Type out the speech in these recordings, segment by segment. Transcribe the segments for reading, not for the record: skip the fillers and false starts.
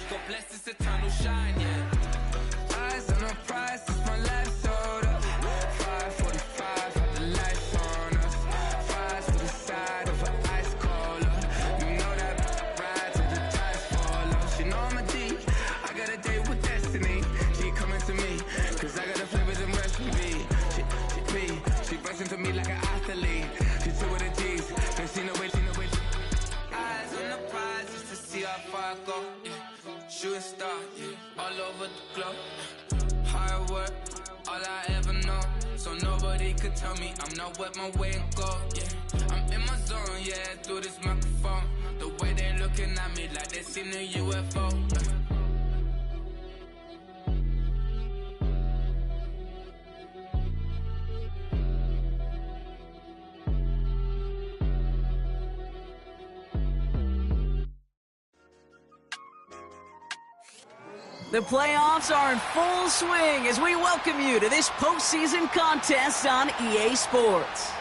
God bless this eternal shine, yeah. Eyes on the prize, it's my life sold up. 5:45, have the lights on us. Fries for the side of an ice cola. You know that ride till the ties fall off. She know I'm a D, I got a date with destiny. She coming to me, cause I got a flavor and recipe. She bustin' to me like an athlete. She two with the G's, they see no way. Eyes on the prize just to see how far I go, yeah. Shooting star, yeah, all over the globe. Hard work, all I ever know. So nobody could tell me I'm not wet my way and go, yeah. I'm in my zone, yeah, through this microphone. The way they looking at me like they seen a UFO. The playoffs are in full swing as we welcome you to this postseason contest on EA Sports.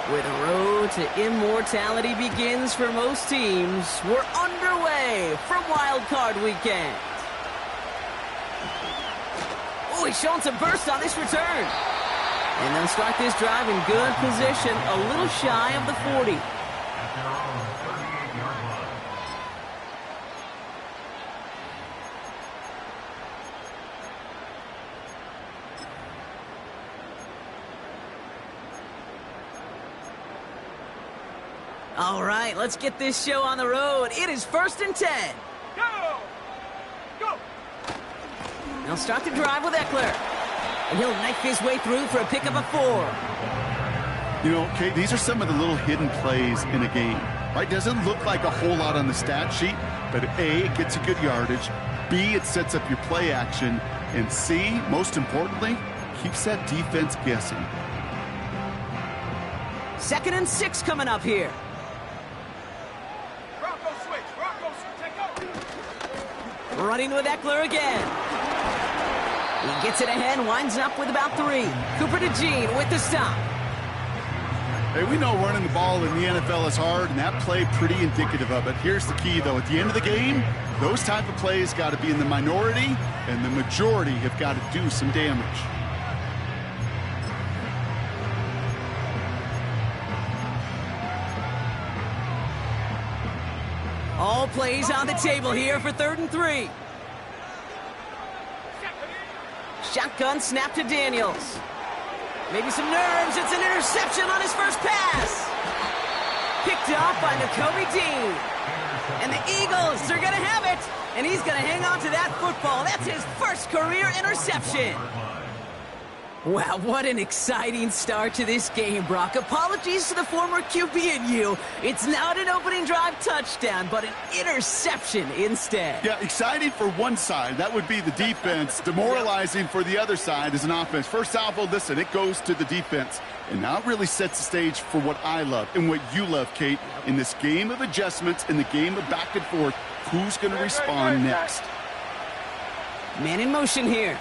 Where the road to immortality begins for most teams, we're underway from Wild Card Weekend. Oh, he's showing some burst on this return. And they'll start this drive in good position, a little shy of the 40. All right, let's get this show on the road. It is 1st and 10. Go! Go! They'll start the drive with Eckler. And he'll knife his way through for a pickup of 4. You know, Kate, these are some of the little hidden plays in a game. Right? Doesn't look like a whole lot on the stat sheet, but A, it gets you good yardage. B, it sets up your play action. And C, most importantly, keeps that defense guessing. 2nd and 6 coming up here. Running with Eckler again. He gets it ahead, winds up with about 3. Cooper to Jean with the stop. Hey, we know running the ball in the NFL is hard, and that play pretty indicative of it. Here's the key, though. At the end of the game, those type of plays got to be in the minority, and the majority have got to do some damage. All plays on the table here for 3rd and 3. Shotgun snap to Daniels. Maybe some nerves. It's an interception on his first pass. Picked up by Nakobe Dean. And the Eagles are going to have it. And he's going to hang on to that football. That's his first career interception. Wow, what an exciting start to this game, Brock. Apologies to the former QB and you. It's not an opening drive touchdown, but an interception instead. Yeah, exciting for one side. That would be the defense. Demoralizing for the other side as an offense. First salvo, listen, it goes to the defense. And now it really sets the stage for what I love and what you love, Kate. In this game of adjustments, in the game of back and forth, who's going to respond next? Man in motion here.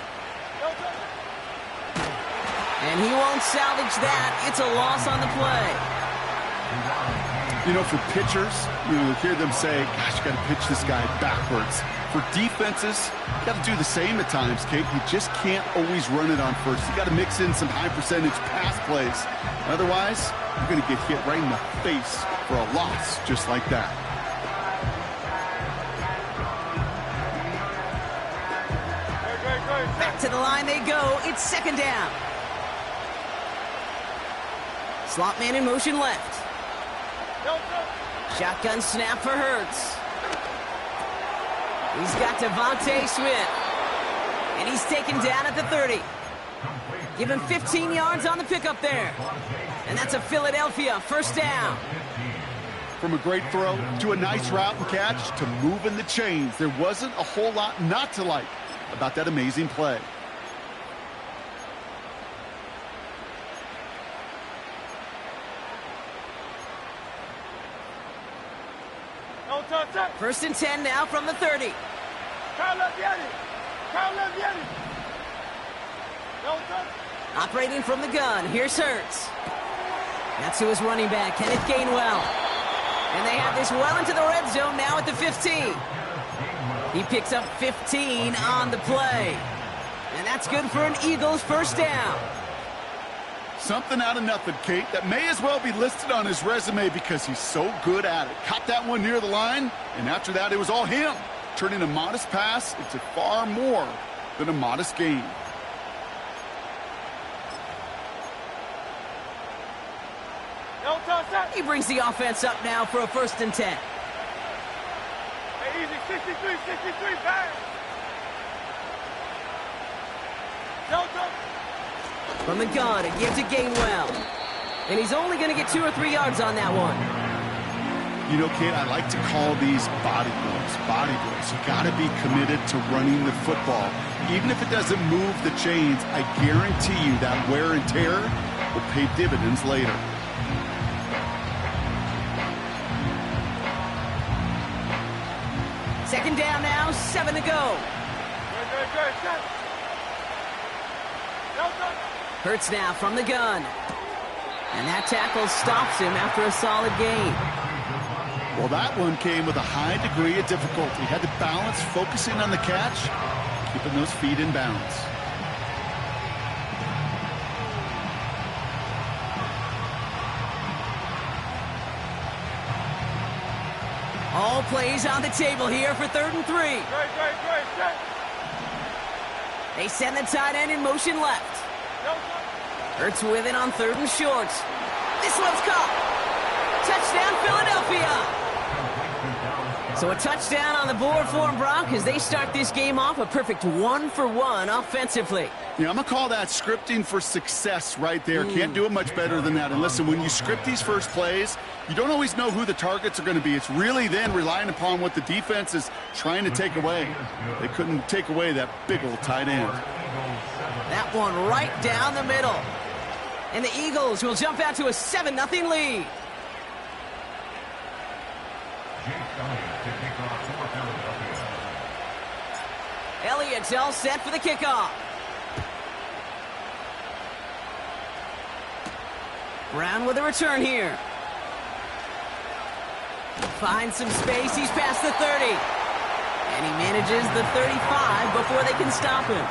And he won't salvage that. It's a loss on the play. You know, for pitchers, you hear them say, gosh, you got to pitch this guy backwards. For defenses, you got to do the same at times, Kate. You just can't always run it on first. You got to mix in some high percentage pass plays. Otherwise, you're going to get hit right in the face for a loss just like that. Back to the line they go. It's 2nd down. Slot man in motion left. Shotgun snap for Hurts. He's got Devontae Smith. And he's taken down at the 30. Give him 15 yards on the pickup there. And that's a Philadelphia 1st down. From a great throw to a nice route and catch to moving the chains. There wasn't a whole lot not to like about that amazing play. No touch. First and 10 now from the 30. Carla Vieri. No touch. Operating from the gun, here's Hurts. That's to his running back, Kenneth Gainwell. And they have this well into the red zone now at the 15. He picks up 15 on the play. And that's good for an Eagles first down. Something out of nothing, Kate, that may as well be listed on his resume because he's so good at it. Caught that one near the line, and after that it was all him, turning a modest pass into far more than a modest gain. No touch. He brings the offense up now for a first and 10. Hey, easy. 63, bang. No touch. From the gun, it gives to Gainwell. And he's only going to get 2 or 3 yards on that one. You know, Kate, I like to call these body blows. Body blows. You got to be committed to running the football. Even if it doesn't move the chains, I guarantee you that wear and tear will pay dividends later. Second down now, 7 to go. Good. No touch. Hurts now from the gun. And that tackle stops him after a solid gain. Well, that one came with a high degree of difficulty. Had to balance focusing on the catch, keeping those feet in bounds. All plays on the table here for 3rd and 3. Great. They send the tight end in motion left. No touch. Hurts with it on 3rd and short. This one's caught. Touchdown, Philadelphia. So a touchdown on the board for them, Brock, as they start this game off a perfect 1-for-1 offensively. Yeah, I'm going to call that scripting for success right there. Can't do it much better than that. And listen, when you script these first plays, you don't always know who the targets are going to be. It's really then relying upon what the defense is trying to take away. They couldn't take away that big old tight end. That one right down the middle. And the Eagles will jump out to a 7-0 lead. Elliott's all set for the kickoff. Brown with a return here. Finds some space. He's past the 30. And he manages the 35 before they can stop him.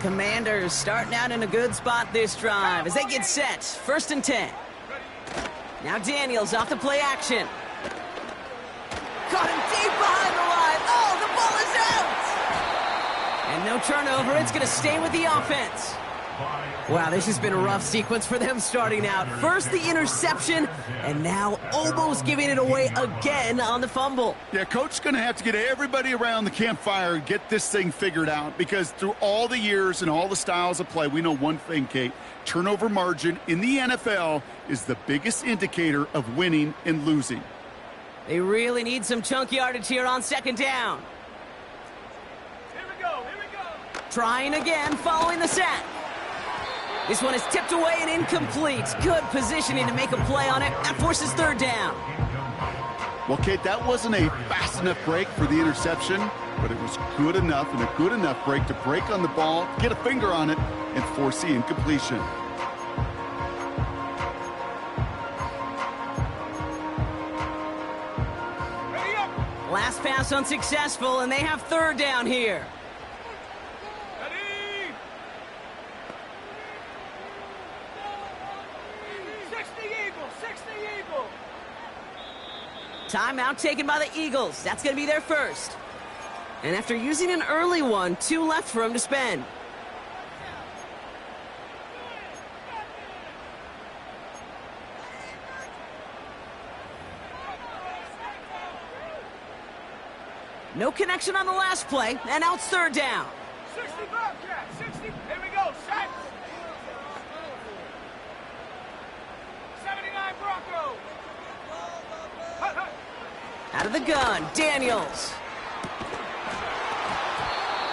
Commanders starting out in a good spot this drive as they get set. 1st and 10. Now Daniels off the play action. Caught him deep behind the line. Oh, the ball is out! And no turnover. It's going to stay with the offense. Wow, this has been a rough sequence for them starting out. First the interception, and now almost giving it away again on the fumble. Yeah, Coach is going to have to get everybody around the campfire and get this thing figured out, because through all the years and all the styles of play, we know one thing, Kate. Turnover margin in the NFL is the biggest indicator of winning and losing. They really need some chunk yardage here on 2nd down. Here we go. Trying again following the sack. This one is tipped away and incomplete. Good positioning to make a play on it. That forces 3rd down. Well, Kate, that wasn't a fast enough break for the interception, but it was good enough and a good enough break to break on the ball, get a finger on it, and force the incompletion. Ready up. Last pass unsuccessful, and they have 3rd down here. Ready. Six the Eagle. Timeout taken by the Eagles. That's going to be their first. And after using an early one, 2 left for them to spend. No connection on the last play, and now it's third down. 60 Bobcat, 60. Here we go, set. 79 Bronco. Hut, hut. Out of the gun, Daniels.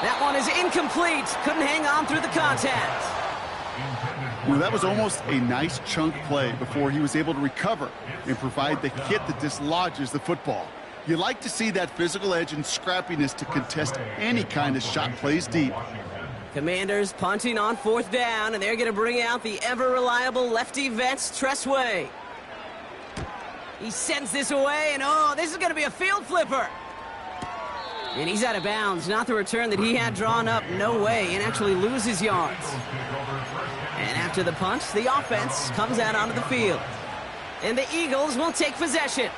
That one is incomplete. Couldn't hang on through the contact. Well, that was almost a nice chunk play before he was able to recover and provide the hit that dislodges the football. You like to see that physical edge and scrappiness to contest any kind of shot plays deep. Commanders punting on fourth down, and they're going to bring out the ever-reliable lefty vets, Tressway. He sends this away, and oh, this is going to be a field flipper. And he's out of bounds, not the return that he had drawn up, no way, and actually loses yards. And after the punt, the offense comes out onto the field. And the Eagles will take possession.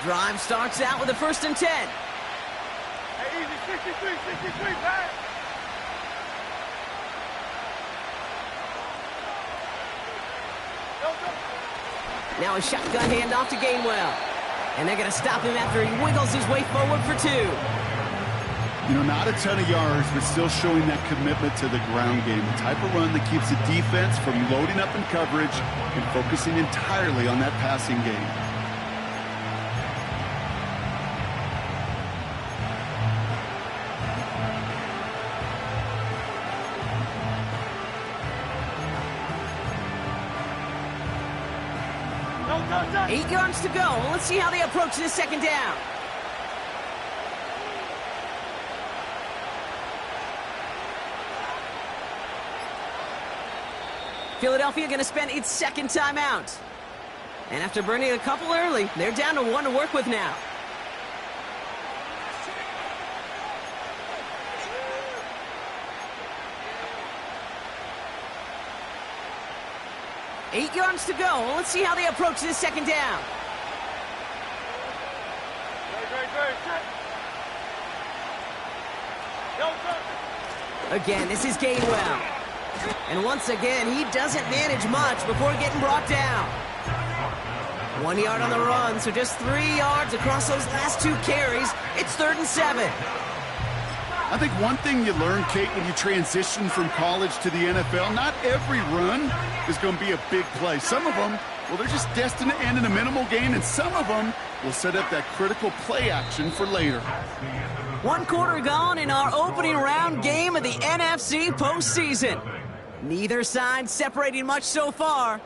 Drive starts out with a 1st and 10. Hey, easy, 63, pass. Now a shotgun handoff to Gainwell. And they're going to stop him after he wiggles his way forward for 2. You know, not a ton of yards, but still showing that commitment to the ground game. The type of run that keeps the defense from loading up in coverage and focusing entirely on that passing game. Go. 8 yards to go. Let's see how they approach this 2nd down. Philadelphia going to spend its 2nd timeout. And after burning a couple early, they're down to 1 to work with now. Eight yards to go. Let's see how they approach this 2nd down. Again, this is Gainwell. And once again, he doesn't manage much before getting brought down. 1 yard on the run, so just 3 yards across those last 2 carries. It's 3rd and 7. I think one thing you learn, Kate, when you transition from college to the NFL, not every run is going to be a big play. Some of them, well, they're just destined to end in a minimal gain, and some of them will set up that critical play action for later. 1 quarter gone in our opening round game of the NFC postseason. Neither side separating much so far.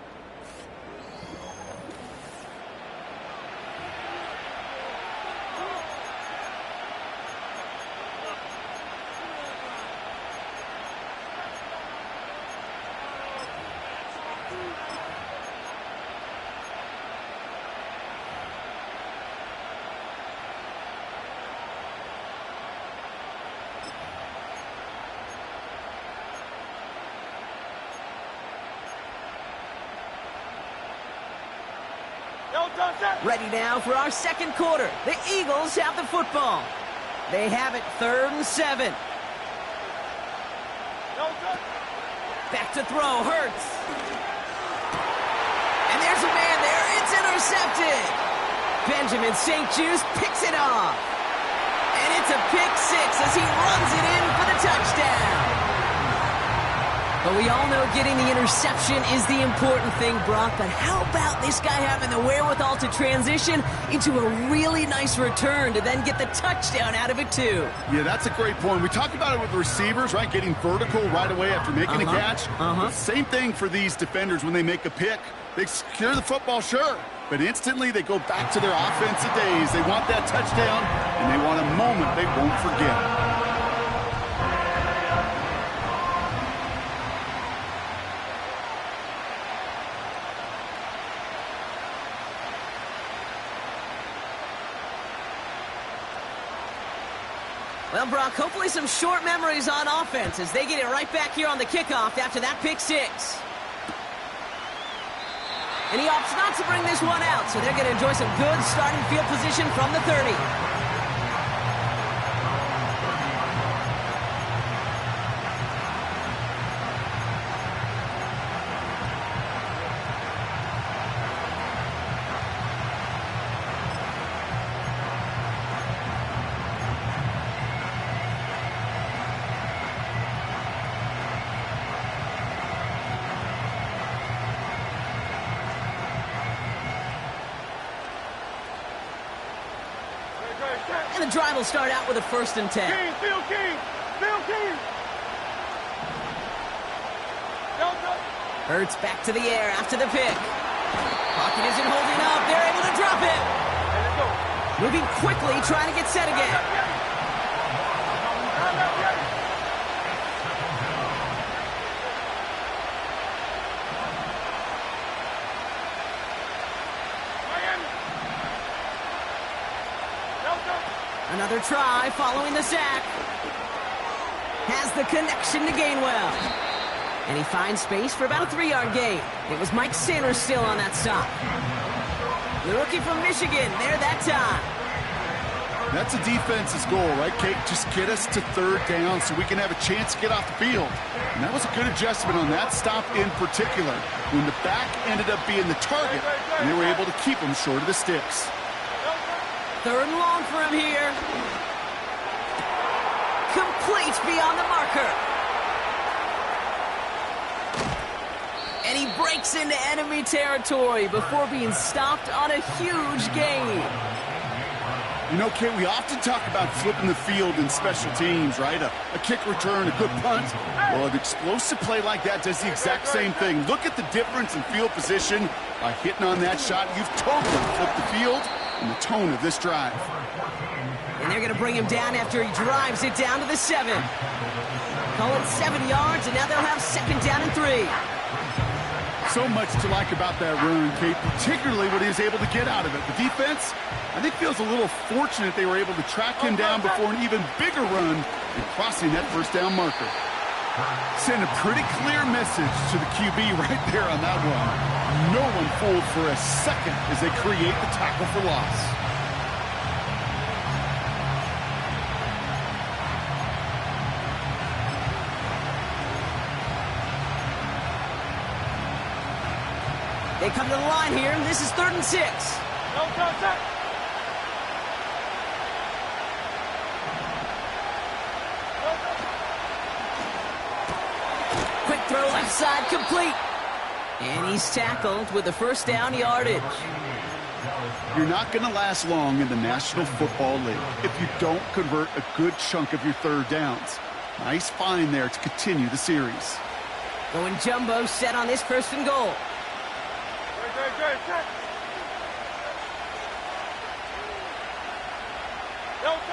Ready now for our 2nd quarter. The Eagles have the football. They have it 3rd and 7. Back to throw, Hurts. And there's a man there. It's intercepted. Benjamin St-Juste picks it off. And it's a pick 6 as he runs it in for the touchdown. But we all know getting the interception is the important thing, Brock. But how about this guy having the wherewithal to transition into a really nice return to then get the touchdown out of it, too? Yeah, that's a great point. We talk about it with the receivers, right? Getting vertical right away after making a catch. Same thing for these defenders when they make a pick. They secure the football, sure. But instantly they go back to their offensive days. They want that touchdown, and they want a moment they won't forget. Well, Brock, hopefully some short memories on offense as they get it right back here on the kickoff after that pick 6. And he opts not to bring this one out, so they're going to enjoy some good starting field position from the 30. And the drive will start out with a 1st and 10. King, Phil King! Phil King! Delta! Hurts back to the air after the pick. Pocket isn't holding up. They're able to drop it. Hey, let's go. Moving quickly, trying to get set again. Miami! Delta! Another try following the sack. Has the connection to Gainwell. And he finds space for about a 3-yard gain. It was Mike Sanders still on that stop. The rookie from Michigan, there that time. That's a defense's goal, right, Kate? Just get us to 3rd down so we can have a chance to get off the field. And that was a good adjustment on that stop in particular, when the back ended up being the target, and they were able to keep him short of the sticks. 3rd and long for him here. Complete beyond the marker. And he breaks into enemy territory before being stopped on a huge gain. You know, Kate, we often talk about flipping the field in special teams, right? A kick return, a good punt. Well, an explosive play like that does the exact same thing. Look at the difference in field position. By hitting on that shot, you've totally flipped the field and the tone of this drive. And they're going to bring him down after he drives it down to the 7. Call it 7 yards, and now they'll have 2nd down and 3. So much to like about that run, Kate, particularly what he was able to get out of it. The defense, I think, feels a little fortunate they were able to track him down before an even bigger run and crossing that 1st down marker. Send a pretty clear message to the QB right there on that one. No one fooled for a second as they create the tackle for loss. They come to the line here, and this is 3rd and 6. No contact! Quick throw left side, complete. And he's tackled with the 1st down yardage. You're not going to last long in the National Football League if you don't convert a good chunk of your 3rd downs. Nice find there to continue the series. Going jumbo set on this 1st and goal.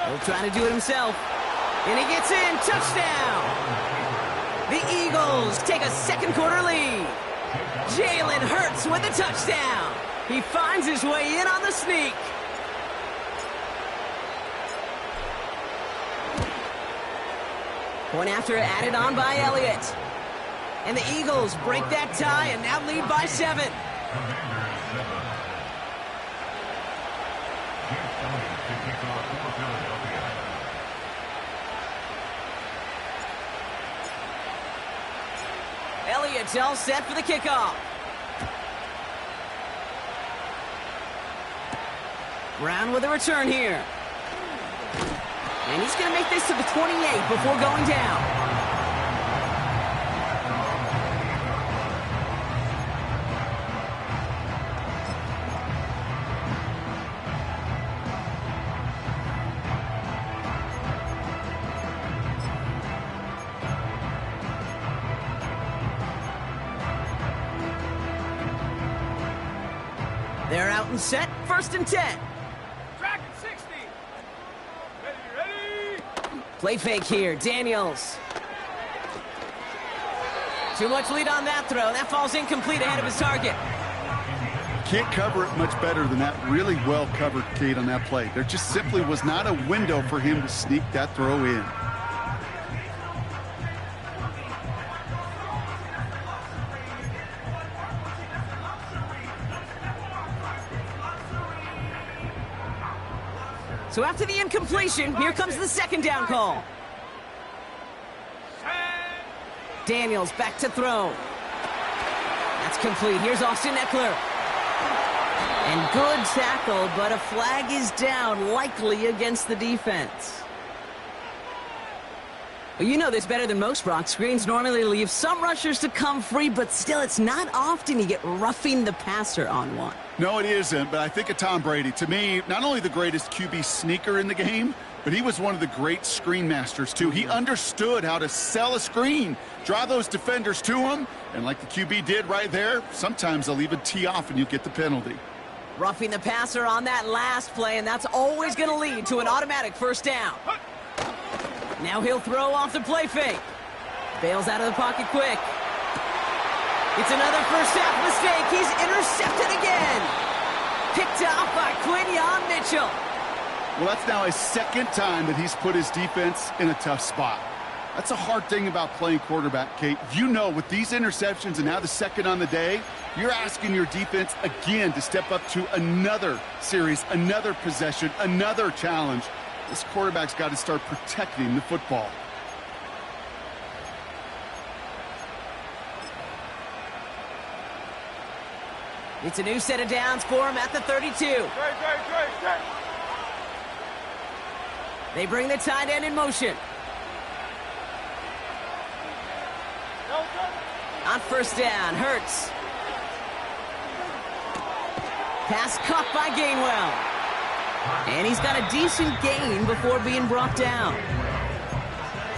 He'll try to do it himself. And he gets in. Touchdown! The Eagles take a 2nd quarter lead. Jalen Hurts with a touchdown. He finds his way in on the sneak. Point after added on by Elliott. And the Eagles break that tie and now lead by 7. Elliott's all set for the kickoff. Brown with a return here. And he's going to make this to the 28 before going down. They're out and set, 1st and 10. Track at 60. Ready? Play fake here, Daniels. Too much lead on that throw. That falls incomplete ahead of his target. Can't cover it much better than that. Really well covered, Kate, on that play. There just simply was not a window for him to sneak that throw in. So after the incompletion, here comes the 2nd down call. Daniels back to throw. That's complete. Here's Austin Eckler. And good tackle, but a flag is down, likely against the defense. Well, you know this better than most, Brock. Screens normally leave some rushers to come free, but still, it's not often you get roughing the passer on one. No, it isn't, but I think of Tom Brady. To me, not only the greatest QB sneaker in the game, but he was one of the great screen masters, too. He understood how to sell a screen, draw those defenders to him, and like the QB did right there, sometimes they'll even tee off and you get the penalty. Roughing the passer on that last play, and that's always going to lead to an automatic first down. Now he'll throw off the play fake. Bails out of the pocket quick. It's another first half mistake. He's intercepted again. Picked off by Quinyon Mitchell. Well, that's now his second time that he's put his defense in a tough spot. That's a hard thing about playing quarterback, Kate. You know, with these interceptions and now the second on the day, you're asking your defense again to step up to another series, another possession, another challenge. This quarterback's got to start protecting the football. It's a new set of downs for him at the 32. They bring the tight end in motion. On first down, Hurts. Pass caught by Gainwell. And he's got a decent gain before being brought down.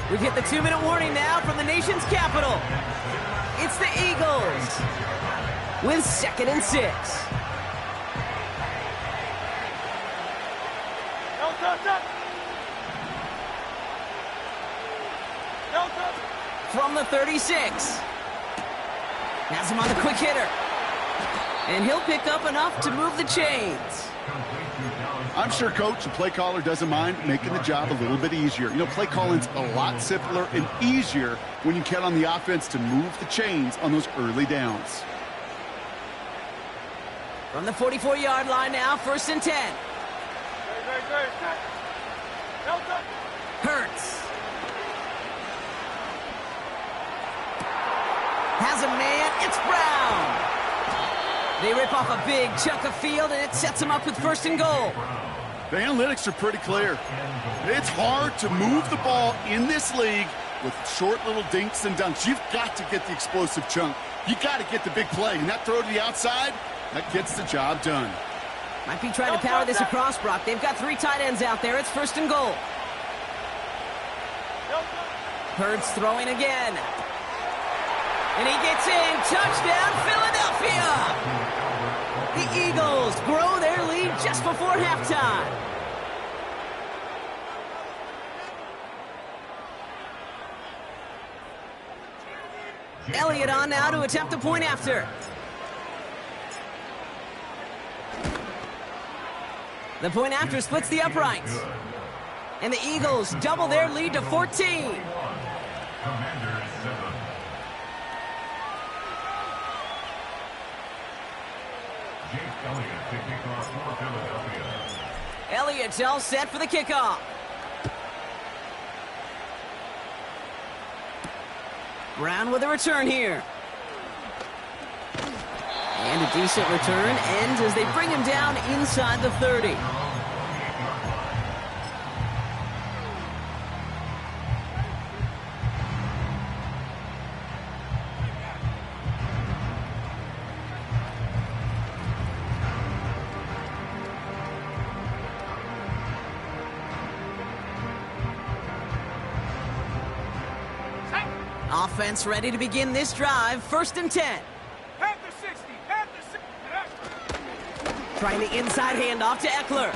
We've hit the 2-minute warning now from the nation's capital. It's the Eagles with 2nd and 6. From the 36. Has him on the quick hitter. And he'll pick up enough to move the chains. I'm sure coach and play caller doesn't mind making the job a little bit easier. You know, play calling's a lot simpler and easier when you count on the offense to move the chains on those early downs. From the 44-yard line now, 1st and 10. Hurts. Has a man. It's Brown. They rip off a big chunk of field, and it sets them up with 1st and goal. The analytics are pretty clear. It's hard to move the ball in this league with short little dinks and dunks. You've got to get the explosive chunk. You got to get the big play, and that throw to the outside, that gets the job done. Might be trying to power this across, Brock. They've got 3 tight ends out there. It's 1st and goal. Hurts throwing again. And he gets in. Touchdown, Philadelphia! The Eagles grow their lead just before halftime. Elliott on now to attempt the point after. The point after splits the uprights. And the Eagles double their lead to 14. Commandeers 7. Elliott to kick off for Philadelphia. Elliott's all set for the kickoff. Brown with a return here. And a decent return ends as they bring him down inside the 30. Offense ready to begin this drive. 1st and 10. Panther 60. Panther 60. Trying the inside handoff to Eckler.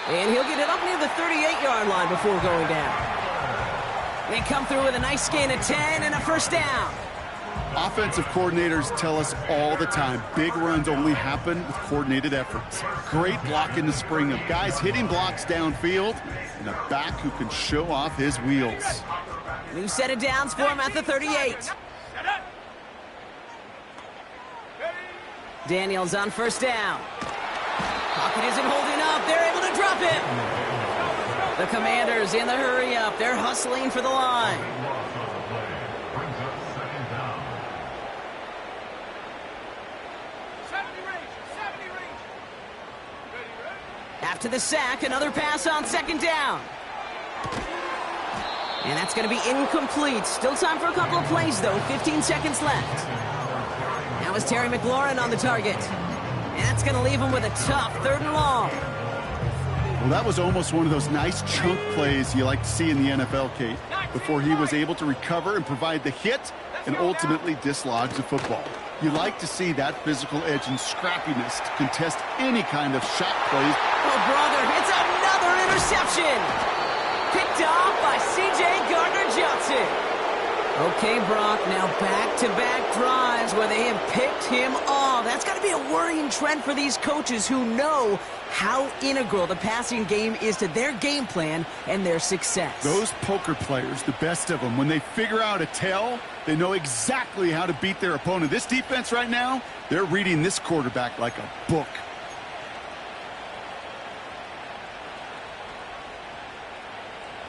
And he'll get it up near the 38-yard line before going down. They come through with a nice gain of 10 and a 1st down. Offensive coordinators tell us all the time, big runs only happen with coordinated efforts. Great block in the spring of guys hitting blocks downfield and a back who can show off his wheels. New set of downs for him at the 38. Daniels on 1st down. Pocket isn't holding up. They're able to drop him. The Commanders in the hurry up. They're hustling for the line. After the sack, another pass on 2nd down. And that's going to be incomplete. Still time for a couple of plays, though. 15 seconds left. Now is Terry McLaurin on the target. And that's going to leave him with a tough 3rd and long. Well, that was almost one of those nice chunk plays you like to see in the NFL, Kate, before he was able to recover and provide the hit and ultimately dislodge the football. You like to see that physical edge and scrappiness to contest any kind of shot plays. Oh, brother, it's another interception. Picked off by C.J. Gardner-Johnson. Okay, Brock, now back-to-back drives where they have picked him off. That's got to be a worrying trend for these coaches who know how integral the passing game is to their game plan and their success. Those poker players, the best of them, when they figure out a tell, they know exactly how to beat their opponent. This defense right now, they're reading this quarterback like a book.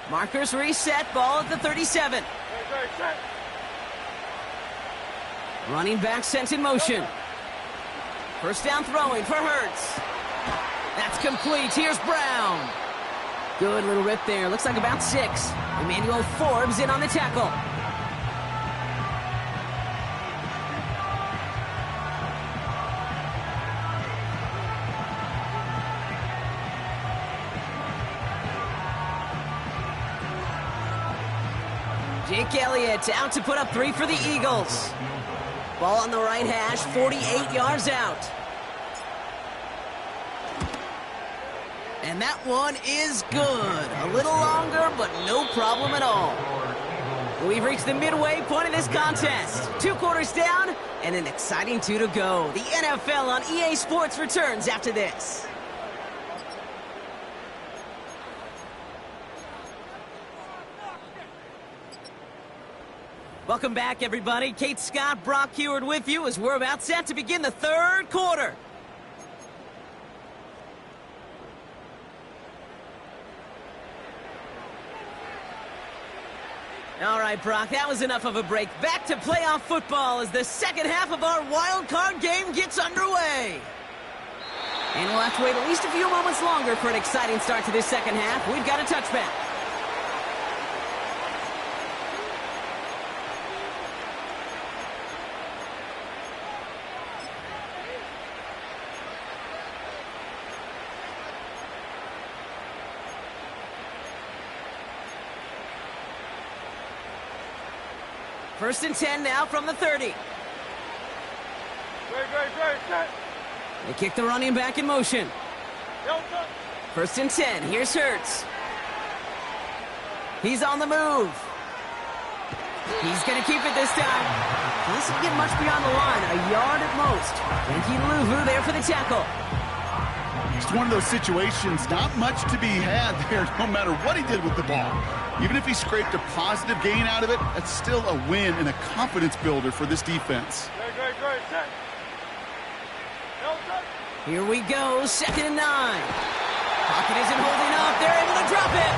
Markers reset, ball at the 37. Running back sent in motion. First down throwing for Hurts. That's complete. Here's Brown. Good little rip there. Looks like about 6. Emmanuel Forbes in on the tackle. Jake Elliott out to put up 3 for the Eagles. Ball on the right hash, 48 yards out. And that one is good. A little longer, but no problem at all. We've reached the midway point of this contest. 2 quarters down, and an exciting 2 to go. The NFL on EA Sports returns after this. Welcome back, everybody. Kate Scott, Brock Heward with you as we're about set to begin the 3rd quarter. All right, Brock, that was enough of a break. Back to playoff football as the second half of our wild card game gets underway. And we'll have to wait at least a few moments longer for an exciting start to this second half. We've got a touchback. First and 10 now from the 30. They kick the running back in motion. First and 10. Here's Hurts. He's on the move. He's going to keep it this time. He doesn't get much beyond the line. A yard at most. Yankee Luvu there for the tackle. It's one of those situations, not much to be had there, no matter what he did with the ball. Even if he scraped a positive gain out of it, that's still a win and a confidence builder for this defense. Here we go, 2nd and 9. Pocket isn't holding up. They're able to drop it.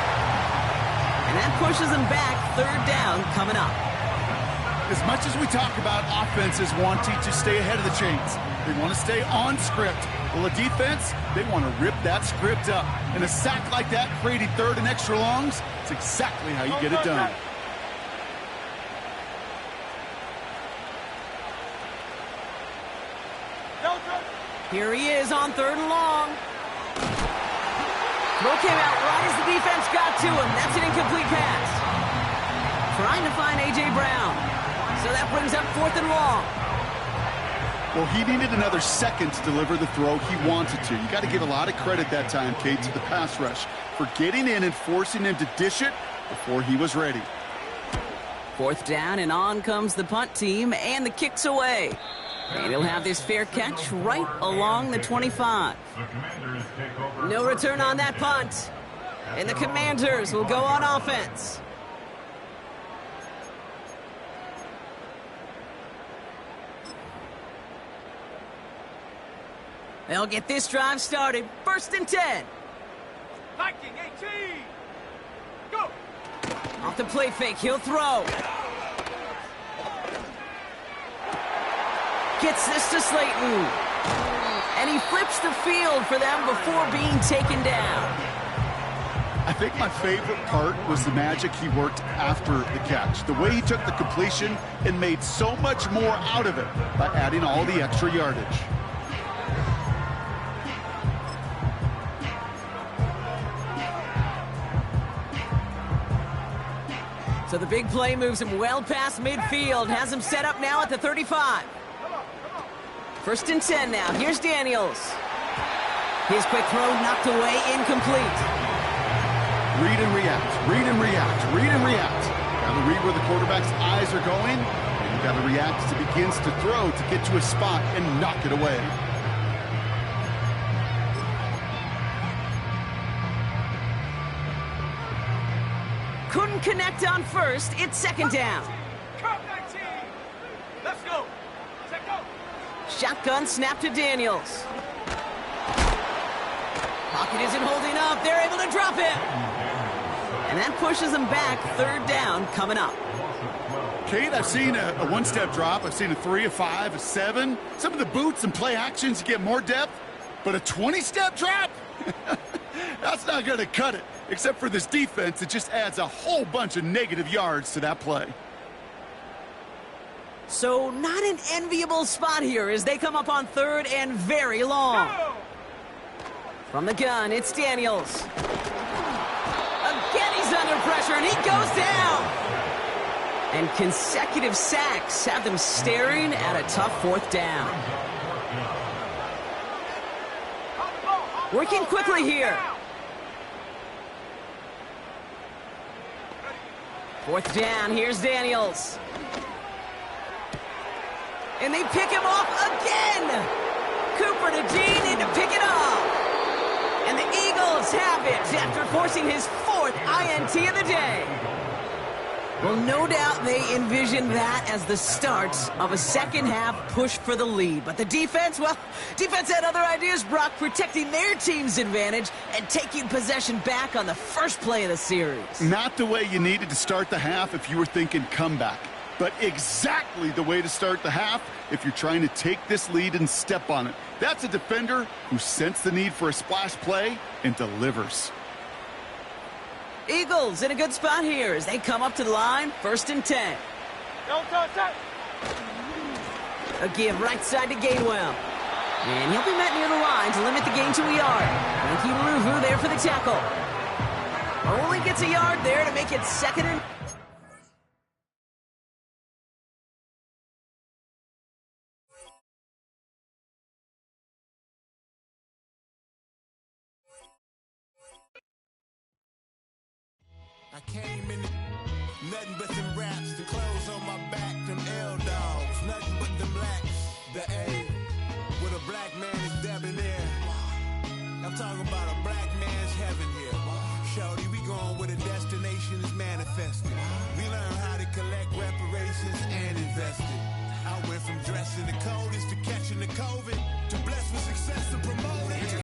And that pushes them back. 3rd down coming up. As much as we talk about offenses wanting to stay ahead of the chains, they want to stay on script. Well, a defense, they want to rip that script up. And a sack like that, creating 3rd and extra longs, it's exactly how you get it done. Here he is on 3rd and long. Throw came out right as the defense got to him. That's an incomplete pass. Trying to find A.J. Brown. So that brings up 4th and long. Well, he needed another second to deliver the throw he wanted to. You got to give a lot of credit that time, Kate, to the pass rush for getting in and forcing him to dish it before he was ready. 4th down, and on comes the punt team, and the kick's away. And he'll have this fair catch right along the 25. No return on that punt. And the Commanders will go on offense. They'll get this drive started. 1st and 10. Viking 18. Go. Off the play fake, he'll throw. Gets this to Slayton. And he flips the field for them before being taken down. I think my favorite part was the magic he worked after the catch. The way he took the completion and made so much more out of it by adding all the extra yardage. So the big play moves him well past midfield, has him set up now at the 35. 1st and 10 now. Here's Daniels. His quick throw knocked away, incomplete. Read and react, read and react, read and react. Got to read where the quarterback's eyes are going, and you got to react as he begins to throw to get to a spot and knock it away. Couldn't connect on 1st. It's 2nd down. Come 19. Let's go. Set go. Shotgun snap to Daniels. Pocket isn't holding up. They're able to drop it. And that pushes them back. 3rd down coming up. Kate, I've seen a one-step drop. I've seen a 3, a 5, a 7. Some of the boots and play actions, you get more depth. But a 20-step drop? That's not going to cut it. Except for this defense, it just adds a whole bunch of negative yards to that play. So not an enviable spot here as they come up on 3rd and very long. From the gun, it's Daniels. Again, he's under pressure, and he goes down. And consecutive sacks have them staring at a tough 4th down. Working quickly here. 4th down, here's Daniels. And they pick him off again. Cooper to Dean in to pick it up. And the Eagles have it after forcing his 4th INT of the day. Well, no doubt they envisioned that as the start of a second-half push for the lead. But the defense, well, defense had other ideas, Brock, protecting their team's advantage and taking possession back on the first play of the series. Not the way you needed to start the half if you were thinking comeback, but exactly the way to start the half if you're trying to take this lead and step on it. That's a defender who sensed the need for a splash play and delivers. Eagles in a good spot here as they come up to the line, 1st and 10. Don't touch that. A give right side to Gainwell. And he'll be met near the line to limit the gain to a yard. Frankie Maruvu there for the tackle. Only gets a yard there to make it 2nd and... I came in nothing but them raps, the clothes on my back, them L-dogs, nothing but them blacks, the A, with a black man is debonair. I'm talking about a black man's heaven here. Shorty, we going where the destination is manifested. We learn how to collect reparations and invest it. I went from dressing the coldest to catching the COVID to blessed with success and promoting.